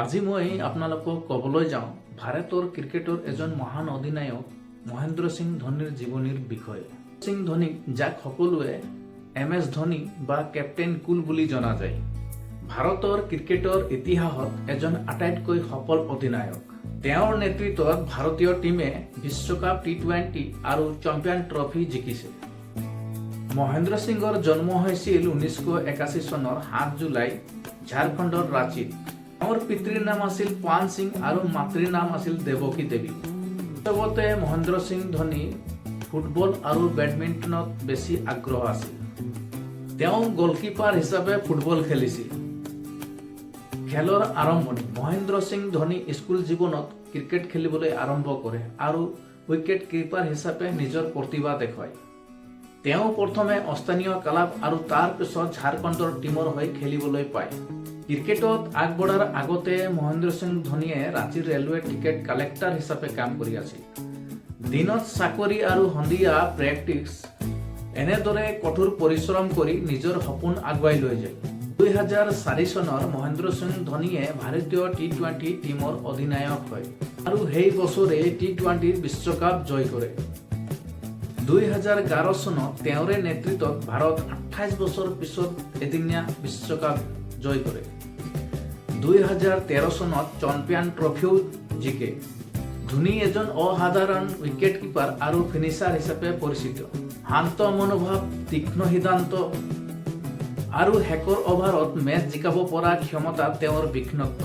আজি মই আপোনালোকক ক'বলৈ যাওঁ ভাৰতৰ ক্ৰিকেটৰ এজন মহান অধিনায়ক মহেন্দ্ৰ সিং ধোনিৰ জীৱনীৰ বিষয়ে। সিং ধোনিক যাক সকলোৱে MS ধোনি বা কেপ্টেইন কুল বুলি জনা যায়। ভাৰতৰ ক্ৰিকেটৰ ইতিহাসত এজন আটাইতকৈ সফল অধিনায়ক। তেওঁৰ নেতৃত্বত ভাৰতীয় টীমে বিশ্বকাপ T20 আৰু চেম্পিয়ন ট্ৰফি জিকিছে। মহেন্দ্ৰ সিঙৰ জন্ম হৈছিল 1981 চনৰ 7 জুলাই ঝাৰখণ্ডৰ ৰাঁচীত। তেওঁৰ পিতৃৰ নাম আছিল পান সিং আৰু মাতৃৰ নাম আছিল দেৱকী দেৱী। লগতে মহেন্দ্ৰ সিং ধোনি ফুটবল আৰু বেডমিণ্টনত বেছি আগ্ৰহ আছিল। তেওঁ গলকিপাৰ হিচাপে ফুটবল খেলিছিল। খেলৰ আৰম্ভণি মহেন্দ্ৰ সিং ধোনি স্কুল জীৱনত ক্ৰিকেট খেলিবলৈ আৰম্ভ কৰে আৰু উইকেট কিপাৰ হিচাপে নিজৰ প্ৰতিভা দেখুৱায়। তেওঁ প্ৰথমে স্থানীয় ক্লাব আৰু তাৰ পিছত ঝাৰখণ্ডৰ টীমৰ হৈ খেলিবলৈ পায়। ক্ৰিকেটত আগবঢ়াৰ আগতে মহেন্দ্ৰ সিং ধোনিয়ে ৰাঁচীৰ ৰেলৱে টিকেট কালেক্টৰ হিচাপে কাম কৰি আছিল। দিনত চাকৰি আৰু সন্ধিয়া প্ৰেক্টিছ এনেদৰে কঠোৰ পৰিশ্ৰম কৰি নিজৰ সপোন আগুৱাই লৈ যায়। 2004 চনৰ মহেন্দ্ৰ সিং ধোনিয়ে ভাৰতীয় T20 টীমৰ অধিনায়ক হয় আৰু সেই বছৰে T20 বিশ্বকাপ জয় কৰে। 2011 চনত তেওঁৰে নেতৃত্বত ভাৰত 28 বছৰ পিছত এদিনীয়া বিশ্বকাপ জয় কৰে। 2013 চনত চেম্পিয়ন ট্ৰফিও জিকে। ধোনি এজন অসাধাৰণ উইকেট কিপাৰ আৰু ফিনিচাৰ হিচাপে পৰিচিত। শান্ত মনোভাৱ, তীক্ষ্ণ সিদ্ধান্ত আৰু শেষৰ অভাৰত মেচ জিকাব পৰা ক্ষমতা তেওঁৰ বিঘ্নত্ব।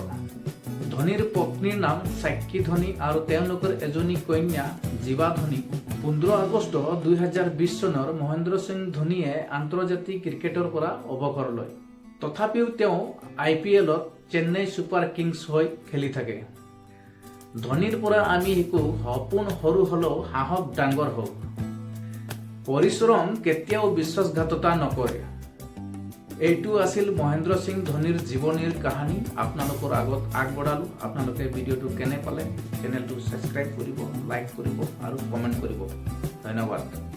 ধোনিৰ পত্নীৰ নাম সাক্ষী ধোনি আৰু তেওঁলোকৰ এজনী কন্যা জীৱা ধোনি। 15 আগষ্ট 2020 চনৰ মহেন্দ্ৰ সিং ধোনিয়ে আন্তৰ্জাতিক ক্ৰিকেটৰ পৰা অৱসৰ লয়। তথাপিও তেওঁ IPLত চেন্নাই ছুপাৰ কিংছ হৈ খেলি থাকে। ধোনিৰ পৰা আমি শিকো সপোন সৰু হলেও সাহস ডাঙৰ হওক। পৰিশ্ৰম কেতিয়াও বিশ্বাসঘাতকতা নকৰে। এইটো আছিল মহেন্দ্ৰ সিং ধোনিৰ জীৱনীৰ কাহিনী আপোনালোকৰ আগত আগবঢ়ালো। আপোনালোকে ভিডিঅ'টো কেনে পালে চেনেলটো ছাবস্ক্ৰাইব কৰিব, লাইক কৰিব আৰু কমেণ্ট কৰিব। ধন্যবাদ।